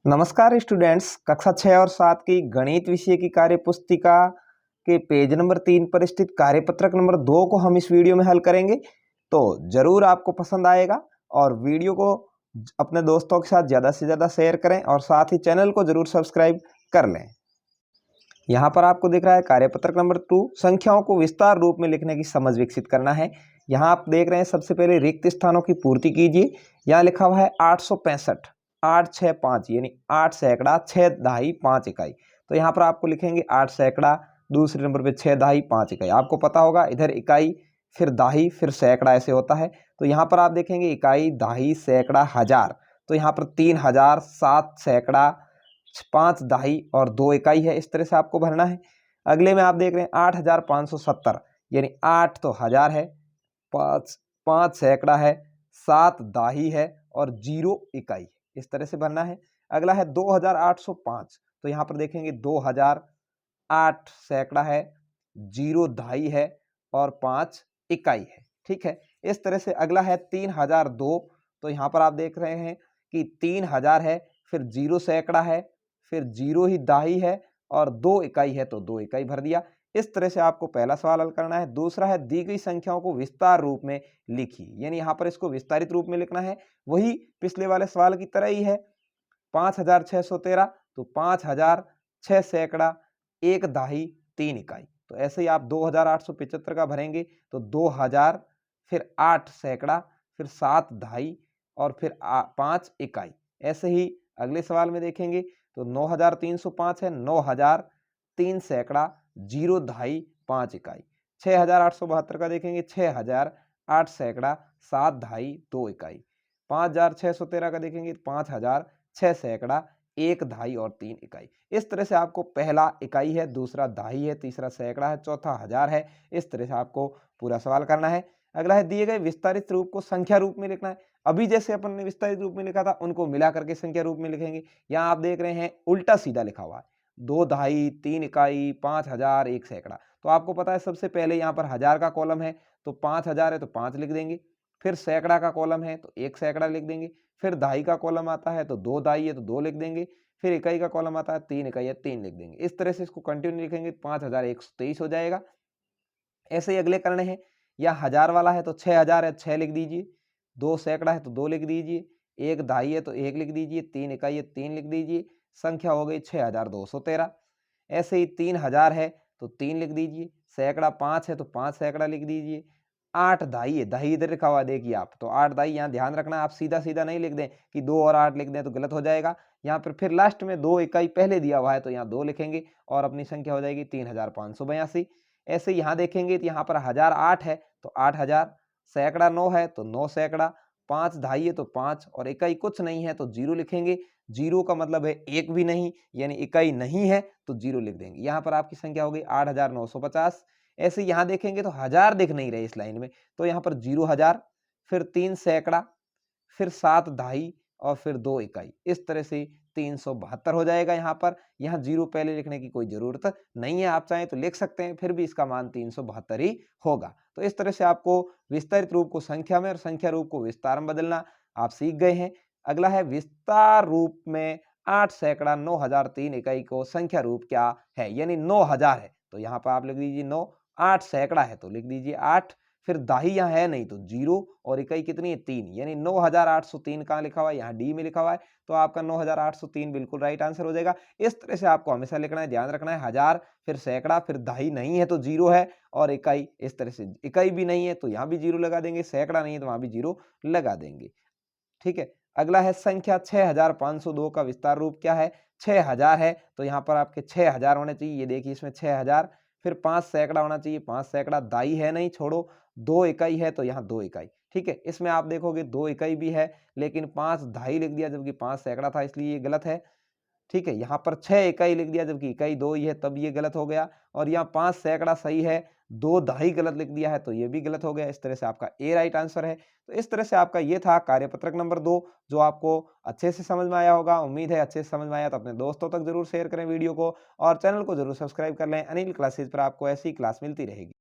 नमस्कार स्टूडेंट्स, कक्षा 6 और 7 की गणित विषय की कार्य पुस्तिका के पेज नंबर 3 पर स्थित कार्यपत्रक नंबर 2 को हम इस वीडियो में हल करेंगे। तो जरूर आपको पसंद आएगा और वीडियो को अपने दोस्तों के साथ ज़्यादा से ज़्यादा शेयर करें और साथ ही चैनल को जरूर सब्सक्राइब कर लें। यहाँ पर आपको दिख रहा है कार्यपत्रक नंबर 2, संख्याओं को विस्तार रूप में लिखने की समझ विकसित करना है। यहाँ आप देख रहे हैं, सबसे पहले रिक्त स्थानों की पूर्ति कीजिए। यहाँ लिखा हुआ है 865, 865 यानी 8 सैकड़ा 6 दहाई 5 इकाई। तो यहाँ पर आपको लिखेंगे 8 सैकड़ा, दूसरे नंबर पे 6 दहाई 5 इकाई। आपको पता होगा इधर इकाई फिर दाही फिर सैकड़ा ऐसे होता है। तो यहाँ पर आप देखेंगे इकाई दाही सैकड़ा हजार, तो यहाँ पर 3000, 7 सैकड़ा 5 दहाई और 2 इकाई है। इस तरह से आपको भरना है। अगले में आप देख रहे हैं 8570 यानी 8 तो हजार है, 5 सैकड़ा है, 7 दाही है और 0 इकाई। इस तरह से भरना है। अगला है 2805, तो यहाँ पर देखेंगे 2000, 8 सैकड़ा है, 0 दाही है और 5 इकाई है। ठीक है। इस तरह से अगला है 3002, तो यहाँ पर आप देख रहे हैं कि 3000 है, फिर 0 सैकड़ा है, फिर 0 ही दाही है और 2 इकाई है, तो 2 इकाई भर दिया। इस तरह से आपको पहला सवाल हल करना है। दूसरा है दी गई संख्याओं को विस्तार रूप में लिखिए, यानी यहाँ पर इसको विस्तारित रूप में लिखना है। वही पिछले वाले सवाल की तरह ही है। 5613, तो 5006 सैकड़ा 1 दाही 3 इकाई। तो ऐसे ही आप 2875 का भरेंगे, तो 2000 फिर 8 सैकड़ा फिर 7 दाही और फिर 5 इकाई। ऐसे ही अगले सवाल में देखेंगे तो 9305 है, 9000 3 सैकड़ा 0 दहाई 5 इकाई। 6872 का देखेंगे 6000 8 सैकड़ा 7 दहाई 2 इकाई। 5613 का देखेंगे 5000 6 सैकड़ा 1 दहाई और 3 इकाई। इस तरह से आपको पहला इकाई है, दूसरा दहाई है, तीसरा सैकड़ा है, चौथा हजार है। इस तरह से आपको पूरा सवाल करना है। अगला है दिए गए विस्तारित रूप को संख्या रूप में लिखना है। अभी जैसे अपन ने विस्तारित रूप में लिखा था उनको मिला करके संख्या रूप में लिखेंगे। यहाँ आप देख रहे हैं उल्टा सीधा लिखा हुआ है, 2 दहाई 3 इकाई 5000 1 सैकड़ा। तो आपको पता है सबसे पहले यहाँ पर हजार का कॉलम है, तो 5000 है तो 5 लिख देंगे। फिर सैकड़ा का कॉलम है तो 1 सैकड़ा लिख देंगे। फिर दहाई का कॉलम आता है तो 2 दहाई है तो 2 लिख देंगे। फिर इकाई का कॉलम आता है 3 इकाई है 3 लिख देंगे। इस तरह से इसको कंटिन्यू लिखेंगे, 5123 हो जाएगा। ऐसे ही अगले करने हैं। या हजार वाला है तो 6000 है 6 लिख दीजिए, 2 सैकड़ा है तो 2 लिख दीजिए, 1 दहाई है तो 1 लिख दीजिए, 3 इकाई है 3 लिख दीजिए। संख्या हो गई 6213। ऐसे ही 3000 है तो 3 लिख दीजिए, सैकड़ा 5 है तो 5 सैकड़ा लिख दीजिए। 8 दहाई है, दहाई इधर लिखा हुआ देखिए आप, तो 8 दहाई यहाँ ध्यान रखना, आप सीधा सीधा नहीं लिख दें कि 2 और 8 लिख दें तो गलत हो जाएगा। यहाँ पर फिर लास्ट में 2 इकाई पहले दिया हुआ है तो यहाँ 2 लिखेंगे और अपनी संख्या हो जाएगी 3582। ऐसे यहाँ देखेंगे तो यहाँ पर 1008 है तो 8000, सैकड़ा 9 है तो 9 सैकड़ा, 5 दहाई है तो 5 और इकाई कुछ नहीं है तो 0 लिखेंगे। 0 का मतलब है एक भी नहीं, यानी इकाई नहीं है तो 0 लिख देंगे। यहाँ पर आपकी संख्या हो गई 8950। ऐसे यहाँ देखेंगे तो हजार दिख नहीं रहे इस लाइन में, तो यहाँ पर 0 हजार, फिर 3 सैकड़ा, फिर 7 दहाई और फिर 2 इकाई। इस तरह से 372 हो जाएगा। यहाँ पर यहाँ 0 पहले लिखने की कोई जरूरत नहीं है, आप चाहें तो लिख सकते हैं, फिर भी इसका मान 372 ही होगा। तो इस तरह से आपको विस्तारित रूप को संख्या में और संख्या रूप को विस्तार में बदलना आप सीख गए हैं। अगला है विस्तार रूप में 8 सैकड़ा 9003 इकाई को संख्या रूप क्या है, यानी 9000 है तो यहाँ पर आप लिख दीजिए 9, 8 सैकड़ा है तो लिख दीजिए 8, फिर दाही यहाँ है नहीं तो 0 और इकाई कितनी है 3, यानी 9803 कहाँ लिखा हुआ है, यहाँ डी में लिखा हुआ है, तो आपका 9803 बिल्कुल राइट आंसर हो जाएगा। इस तरह से आपको हमेशा लिखना है, ध्यान रखना है, हजार फिर सैकड़ा फिर दाही नहीं है तो 0 है और इकाई इस तरह से इकाई भी नहीं है तो यहाँ भी 0 लगा देंगे, सैकड़ा नहीं है तो वहां भी 0 लगा देंगे। ठीक है। अगला है संख्या 6502 का विस्तार रूप क्या है। 6000 है तो यहाँ पर आपके 6000 होने चाहिए, ये देखिए इसमें 6000, फिर 5 सैकड़ा होना चाहिए, 5 सैकड़ा दाई है नहीं छोड़ो, 2 इकाई है तो यहाँ 2 इकाई। ठीक है। इसमें आप देखोगे 2 इकाई भी है लेकिन 5 दहाई लिख दिया जबकि 5 सैकड़ा था, इसलिए ये गलत है। ठीक है। यहाँ पर 6 इकाई लिख दिया जबकि इकाई 2 ही है, तब ये गलत हो गया। और यहाँ 5 सैकड़ा सही है, 2 दहाई गलत लिख दिया है तो ये भी गलत हो गया। इस तरह से आपका ए राइट आंसर है। तो इस तरह से आपका ये था कार्यपत्रक नंबर 2, जो आपको अच्छे से समझ में आया होगा। उम्मीद है अच्छे से समझ में आया, तो अपने दोस्तों तक जरूर शेयर करें वीडियो को और चैनल को जरूर सब्सक्राइब कर लें। अनिल क्लासेज पर आपको ऐसी क्लास मिलती रहेगी।